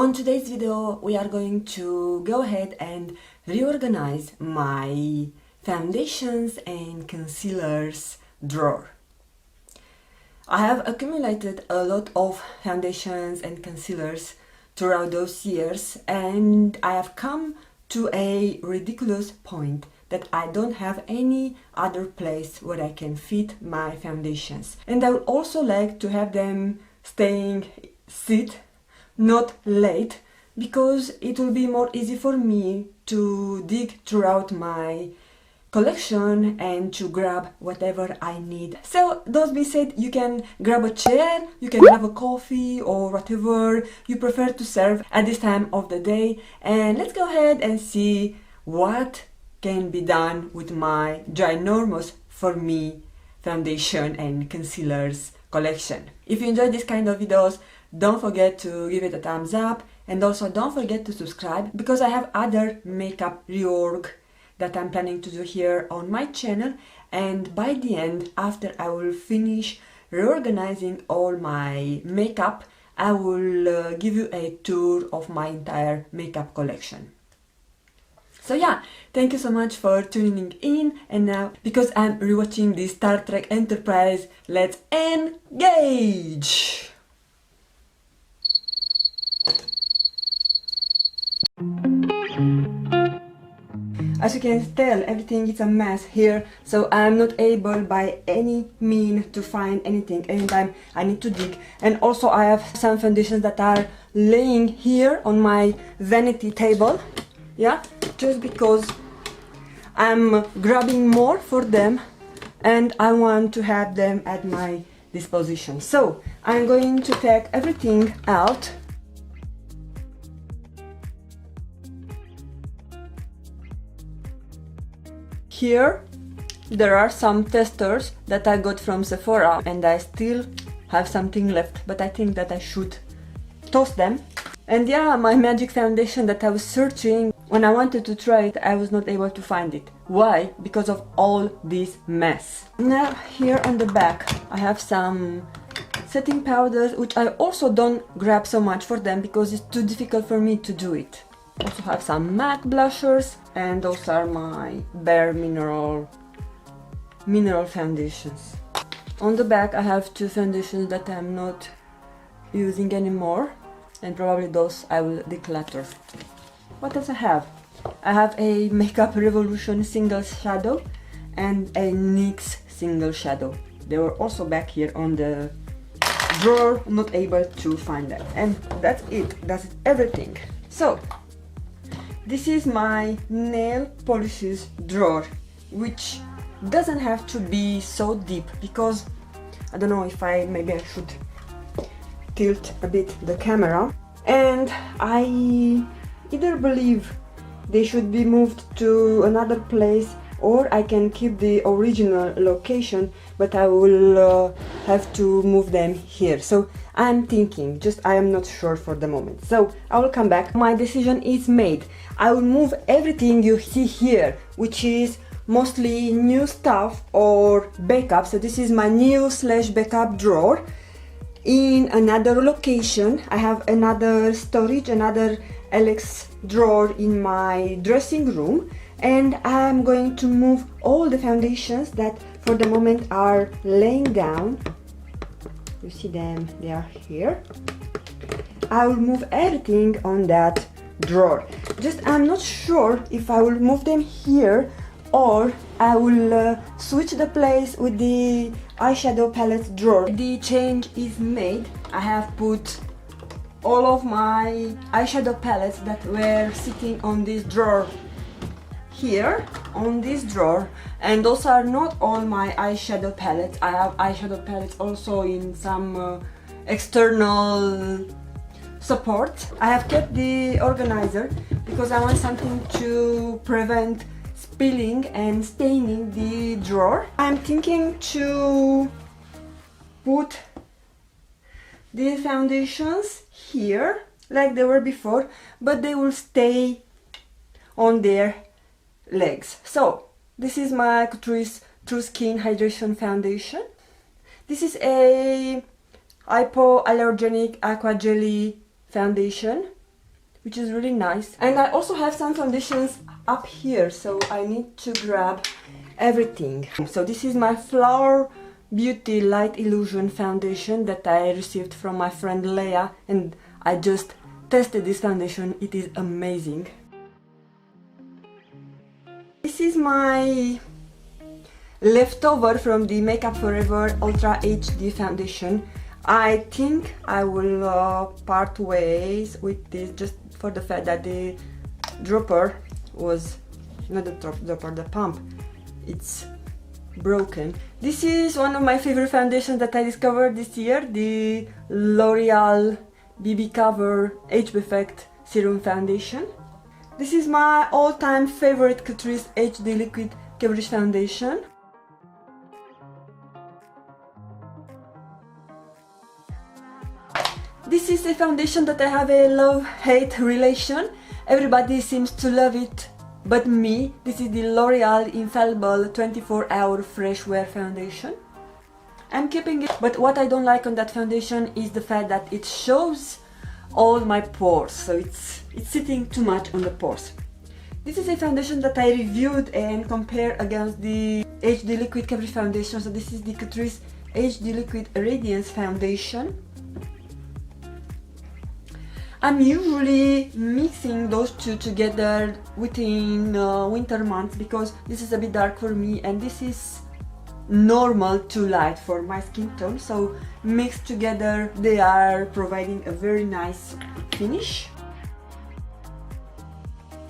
On today's video we are going to go ahead and reorganize my foundations and concealers drawer. I have accumulated a lot of foundations and concealers throughout those years, and I have come to a ridiculous point that I don't have any other place where I can fit my foundations. And I would also like to have them sit not late, because it will be more easy for me to dig throughout my collection and to grab whatever I need. So those being said, you can grab a chair, you can have a coffee or whatever you prefer to serve at this time of the day, and let's go ahead and see what can be done with my ginormous, for me, foundation and concealers collection. If you enjoy this kind of videos, don't forget to give it a thumbs up, and also don't forget to subscribe, because I have other makeup reorg that I'm planning to do here on my channel. And by the end, after I will finish reorganizing all my makeup, I will give you a tour of my entire makeup collection. So yeah, thank you so much for tuning in, and now, because I'm rewatching the Star Trek Enterprise, let's engage! As you can tell, everything is a mess here, so I'm not able by any means to find anything. Anytime I need to dig. And also I have some foundations that are laying here on my vanity table, yeah, just because I'm grabbing more for them and I want to have them at my disposition. So I'm going to take everything out. Here there are some testers that I got from Sephora, and I still have something left, but I think that I should toss them. And yeah, my magic foundation that I was searching, when I wanted to try it, I was not able to find it. Why? Because of all this mess. Now here on the back I have some setting powders, which I also don't grab so much for them because it's too difficult for me to do it. Also have some MAC blushers, and those are my bare mineral foundations. On the back I have two foundations that I'm not using anymore, and probably those I will declutter. What else I have? I have a Makeup Revolution single shadow and a NYX single shadow. They were also back here on the drawer, not able to find them. And that's it, that's everything. So this is my nail polishes drawer, which doesn't have to be so deep, because I don't know if maybe I should tilt a bit the camera. And I either believe they should be moved to another place, or I can keep the original location, but I will have to move them here. So I'm thinking, I am not sure for the moment. So I will come back. My decision is made. I will move everything you see here, which is mostly new stuff or backup. So this is my new / backup drawer, in another location. I have another storage, another Alex drawer in my dressing room, and I'm going to move all the foundations that for the moment are laying down. You see them, they are here. I will move everything on that drawer. I'm not sure if I will move them here, or I will switch the place with the eyeshadow palettes drawer. The change is made. I have put all of my eyeshadow palettes that were sitting on this drawer here, on this drawer, and those are not all my eyeshadow palettes. I have eyeshadow palettes also in some external support. I have kept the organizer because I want something to prevent spilling and staining the drawer. I'm thinking to put the foundations here like they were before, but they will stay on their legs. So this is my Catrice True Skin Hydration Foundation. This is a hypoallergenic aqua jelly foundation. which is really nice. And I also have some foundations up here, so I need to grab everything. So this is my Flower Beauty Light Illusion foundation that I received from my friend Leia, and I just tested this foundation. It is amazing. This is my leftover from the Makeup Forever Ultra HD foundation. I think I will part ways with this just for the fact that the dropper was, not the dropper, the pump, it's broken. This is one of my favorite foundations that I discovered this year, the L'Oreal BB Cover Age Effect Serum Foundation. This is my all-time favorite Catrice HD Liquid Coverage Foundation. This is a foundation that I have a love-hate relation. Everybody seems to love it but me. This is the L'Oreal Infallible 24-Hour Fresh Wear Foundation. I'm keeping it, but what I don't like on that foundation is the fact that it shows all my pores, so it's sitting too much on the pores. This is a foundation that I reviewed and compared against the HD Liquid Coverage Foundation. So this is the Catrice HD Liquid Radiance Foundation. I'm usually mixing those two together within winter months because this is a bit dark for me and this is normal to light for my skin tone, so mixed together they are providing a very nice finish.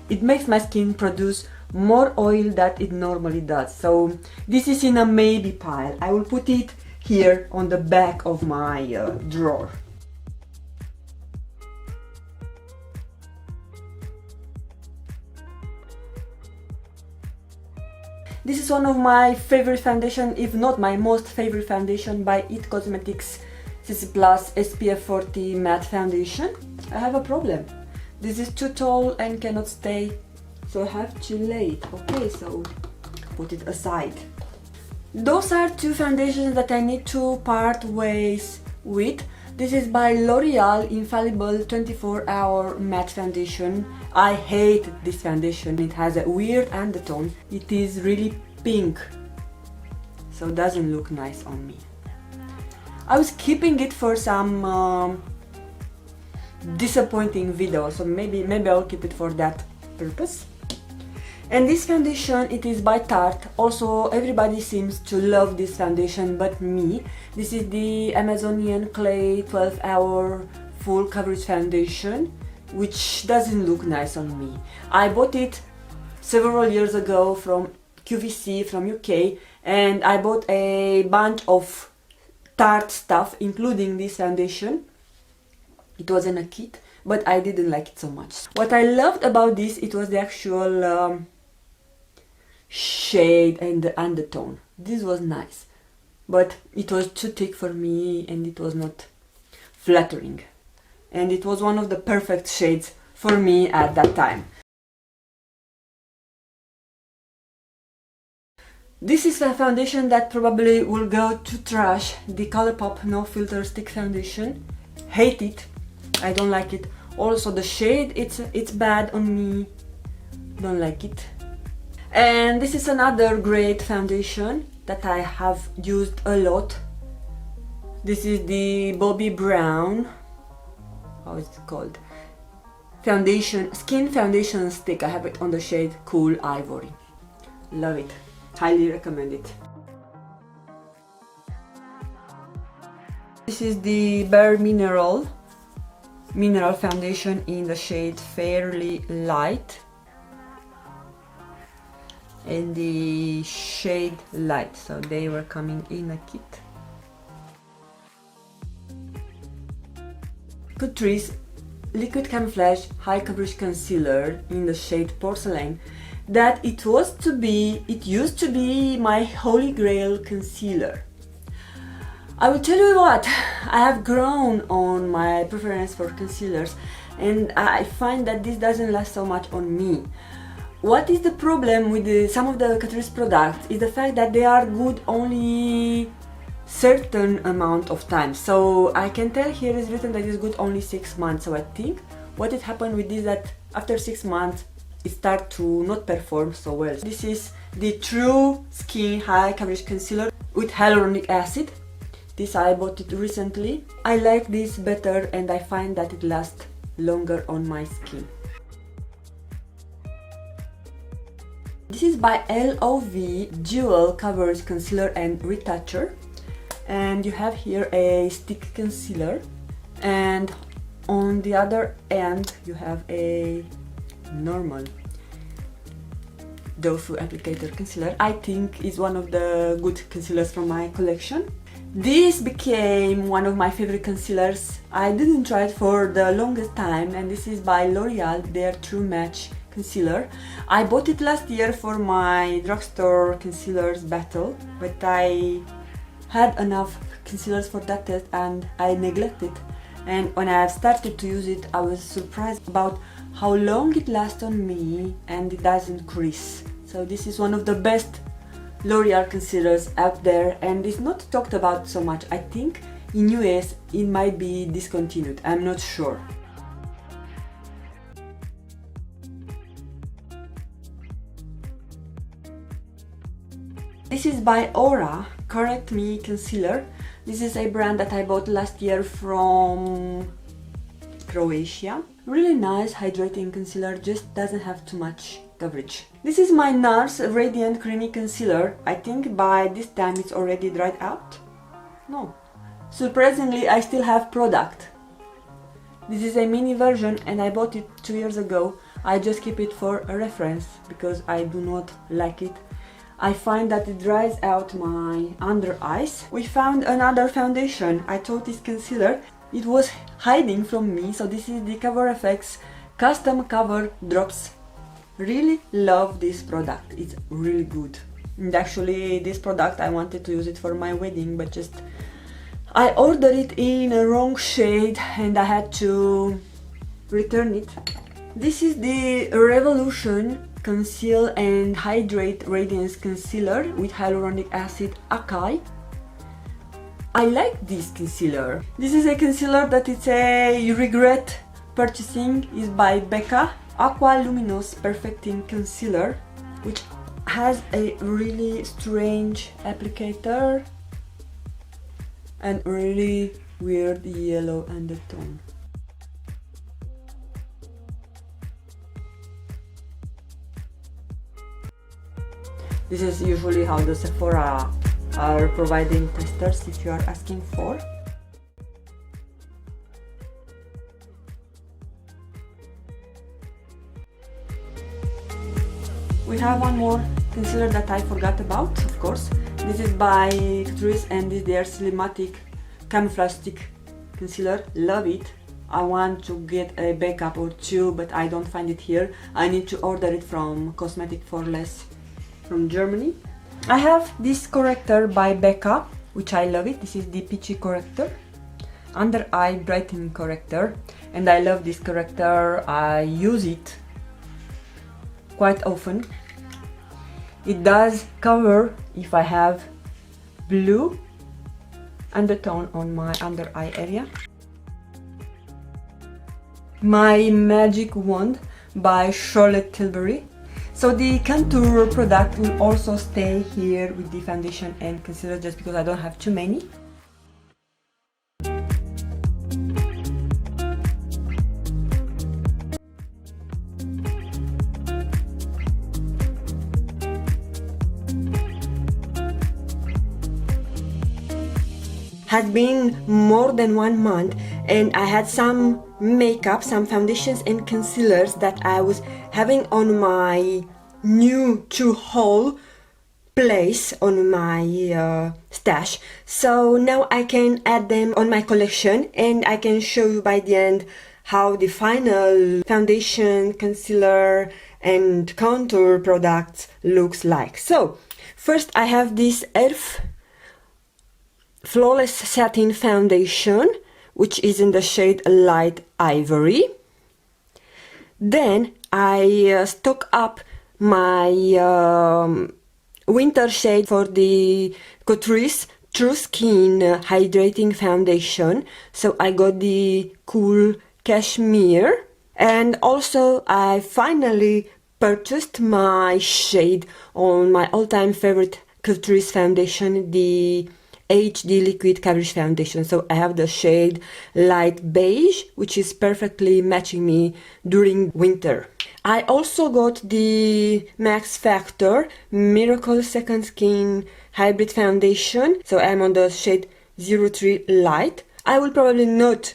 It makes my skin produce more oil than it normally does, so this is in a maybe pile. I will put it here on the back of my drawer. This is one of my favorite foundation, if not my most favorite foundation, by IT Cosmetics CC Plus SPF 40 Matte Foundation. I have a problem. This is too tall and cannot stay, so I have to lay it. Okay, so put it aside. Those are two foundations that I need to part ways with. This is by L'Oreal Infallible 24-Hour Matte Foundation. I hate this foundation. It has a weird undertone. It is really pink, so it doesn't look nice on me. I was keeping it for some disappointing video, so maybe I'll keep it for that purpose. And this foundation, it is by Tarte. Also, everybody seems to love this foundation but me. This is the Amazonian Clay 12-Hour Full Coverage Foundation, which doesn't look nice on me. I bought it several years ago from QVC from UK, and I bought a bunch of Tarte stuff including this foundation. It was in a kit, but I didn't like it so much. What I loved about this, it was the actual shade and the undertone. This was nice, but it was too thick for me and it was not flattering. And it was one of the perfect shades for me at that time. This is a foundation that probably will go to trash, the Colourpop No Filter Stick Foundation. Hate it, I don't like it. Also the shade, it's bad on me, don't like it. And this is another great foundation that I have used a lot. This is the Bobbi Brown, how is it called? Skin foundation stick. I have it on the shade Cool Ivory. Love it, highly recommend it. This is the Bare Mineral foundation in the shade Fairly Light and the shade Light, so they were coming in a kit. Catrice Liquid Camouflage High Coverage Concealer in the shade Porcelain. That it used to be my holy grail concealer. I will tell you what, I have grown on my preference for concealers and I find that this doesn't last so much on me. What is the problem with some of the Catrice products is the fact that they are good only certain amount of time. So I can tell here is written that it's good only 6 months, so I think what it happened with this, that after 6 months it started to not perform so well. This is the True Skin High Coverage Concealer with hyaluronic acid. This I bought it recently. I like this better and I find that it lasts longer on my skin. This is by LOV Dual Coverage Concealer and Retoucher, and you have here a stick concealer, and on the other end you have a normal doe foot applicator concealer. I think is one of the good concealers from my collection. This became one of my favorite concealers. I didn't try it for the longest time, and this is by L'Oreal, their True Match concealer. I bought it last year for my drugstore concealers battle, but I had enough concealers for that test and I neglected. And when I started to use it, I was surprised about how long it lasts on me and it doesn't crease. So this is one of the best L'Oreal concealers out there, and it's not talked about so much. I think in US it might be discontinued, I'm not sure. This is by Aura Correct Me Concealer. This is a brand that I bought last year from Croatia. Really nice hydrating concealer, just doesn't have too much coverage. This is my NARS Radiant Creamy Concealer. I think by this time it's already dried out. No. Surprisingly, I still have product. This is a mini version and I bought it 2 years ago. I just keep it for a reference because I do not like it. I find that it dries out my under eyes. We found another foundation. I thought this concealer, it was hiding from me. So this is the Cover FX Custom Cover Drops. Really love this product. It's really good. And actually this product I wanted to use it for my wedding, but just I ordered it in a wrong shade and I had to return it. This is the Revolution Conceal and Hydrate Radiance Concealer with Hyaluronic Acid Acai. I like this concealer. This is a concealer that it's a regret purchasing. Is by Becca Aqua Luminous Perfecting Concealer, which has a really strange applicator and really weird yellow undertone. This is usually how the Sephora are providing testers if you are asking for. We have one more concealer that I forgot about, of course. This is by Catrice and this is their Slimatic Camouflage Stick Concealer. Love it. I want to get a backup or two, but I don't find it here. I need to order it from Cosmetic for Less from Germany. I have this corrector by Becca, which I love it. This is the Peachy Corrector, Under Eye Brightening Corrector, and I love this corrector. I use it quite often. It does cover if I have blue undertone on my under eye area. My Magic Wand by Charlotte Tilbury. So the contour product will also stay here with the foundation and concealer just because I don't have too many. Has been more than 1 month and I had some makeup, some foundations and concealers that I was having on my new to-haul place on my stash. So now I can add them on my collection and I can show you by the end how the final foundation, concealer and contour products looks like. So first I have this e.l.f. Flawless Satin Foundation, which is in the shade Light Ivory. Then I stock up my winter shade for the Catrice True Skin Hydrating Foundation. So I got the Cool Cashmere And also I finally purchased my shade on my all-time favorite Catrice foundation, the HD Liquid Coverage Foundation. So I have the shade light beige, which is perfectly matching me during winter. I also got the Max Factor Miracle Second Skin Hybrid Foundation. So I'm on the shade 03 Light. I will probably not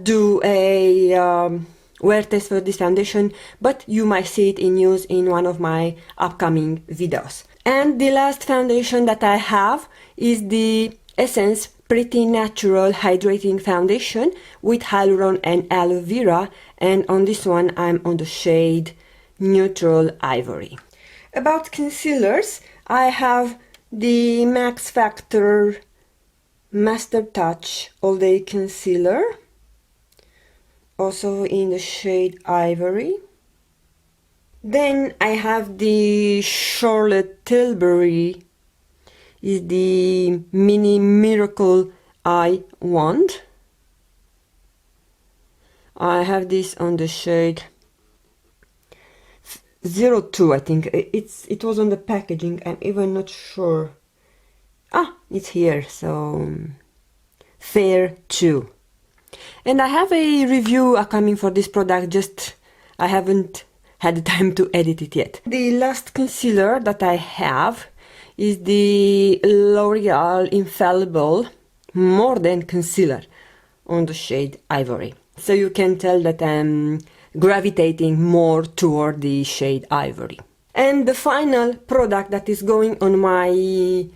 do a wear test for this foundation, but you might see it in use in one of my upcoming videos. And the last foundation that I have is the Essence Pretty Natural Hydrating Foundation with Hyaluron and Aloe Vera, and on this one I'm on the shade Neutral Ivory. About concealers, I have the Max Factor Master Touch All Day Concealer, also in the shade Ivory. Then I have the Charlotte Tilbury, is the Mini Miracle Eye Wand. I have this on the shade 02, I think. It was on the packaging, I'm even not sure. Ah, it's here, so Fair 2. And I have a review coming for this product, just I haven't had the time to edit it yet. The last concealer that I have is the L'Oreal Infallible More Than Concealer on the shade Ivory. So you can tell that I'm gravitating more toward the shade Ivory. And the final product that is going on my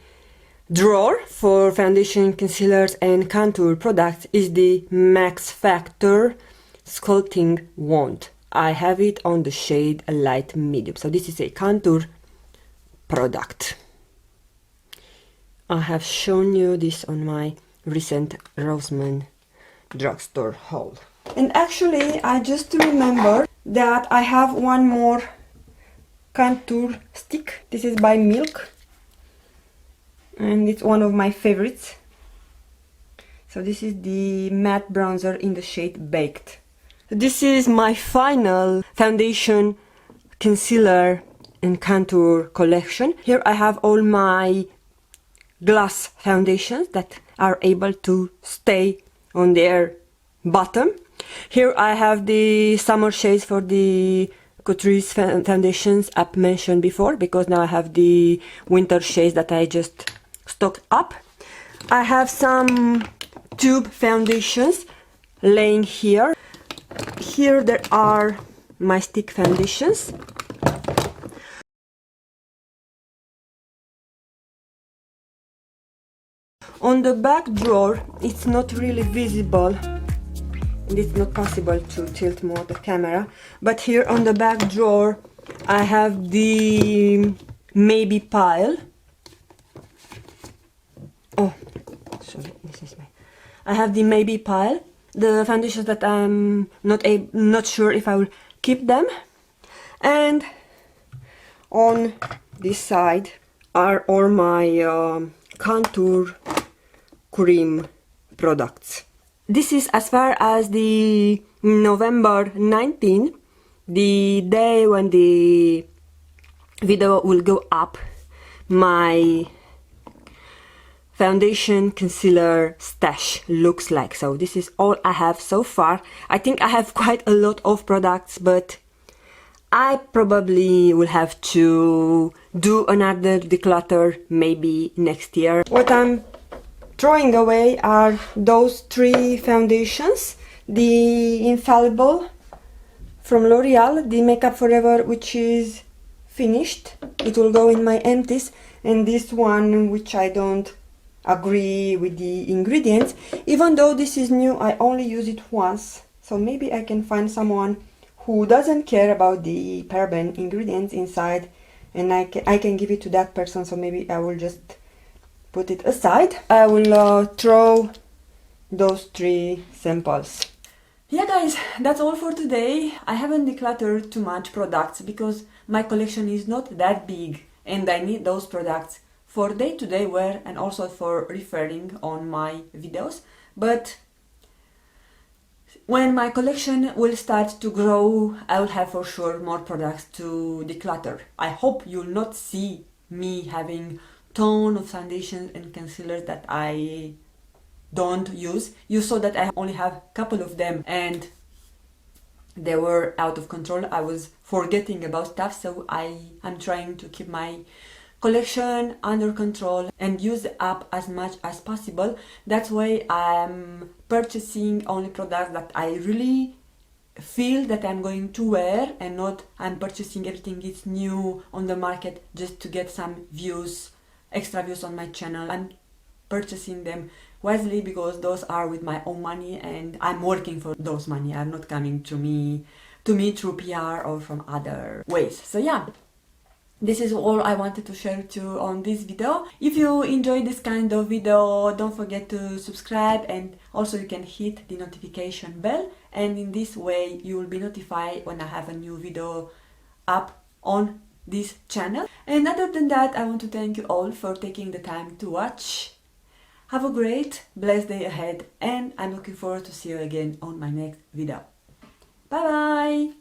drawer for foundation, concealers and contour products is the Max Factor Sculpting Wand. I have it on the shade Light Medium. So this is a contour product. I have shown you this on my recent Roseman drugstore haul. And actually I just remember that I have one more contour stick. This is by Milk and it's one of my favorites. So this is the matte bronzer in the shade Baked. This is my final foundation, concealer and contour collection. Here I have all my glass foundations that are able to stay on their bottom. Here I have the summer shades for the Catrice foundations I've mentioned before, because now I have the winter shades that I just stocked up. I have some tube foundations laying here. Here there are my stick foundations. On the back drawer, it's not really visible and it's not possible to tilt more the camera, but here on the back drawer I have the maybe pile. Oh, sorry, this is I have the maybe pile, the foundations that I'm not sure if I will keep them, and on this side are all my contour cream products. This is as far as the November 19, the day when the video will go up, my foundation concealer stash looks like. So this is all I have so far. I think I have quite a lot of products, but I probably will have to do another declutter maybe next year. What I'm throwing away are those 3 foundations. The Infallible from L'Oreal, the Makeup Forever, which is finished. It will go in my empties. And this one, which I don't agree with the ingredients. Even though this is new, I only use it once. So maybe I can find someone who doesn't care about the paraben ingredients inside, and I can give it to that person. So maybe I will just put it aside. I will throw those 3 samples. Yeah guys, that's all for today. I haven't decluttered too much products because my collection is not that big and I need those products for day-to-day wear and also for referring on my videos. But When my collection will start to grow, I will have for sure more products to declutter. I hope you'll not see me having ton of foundations and concealers that I don't use. You saw that I only have a couple of them and they were out of control. I was forgetting about stuff, so I'm trying to keep my collection under control and use the app as much as possible. That's why I'm purchasing only products that I really feel that I'm going to wear, and not I'm purchasing everything is new on the market just to get some views, extra views on my channel. I'm purchasing them wisely because those are with my own money and I'm working for those money. I'm not coming to me through PR or from other ways. So yeah, this is all I wanted to share with you on this video. If you enjoyed this kind of video, don't forget to subscribe, and also you can hit the notification bell, and in this way you will be notified when I have a new video up on this channel. And other than that, I want to thank you all for taking the time to watch. Have a great, blessed day ahead, and I'm looking forward to see you again on my next video. Bye bye!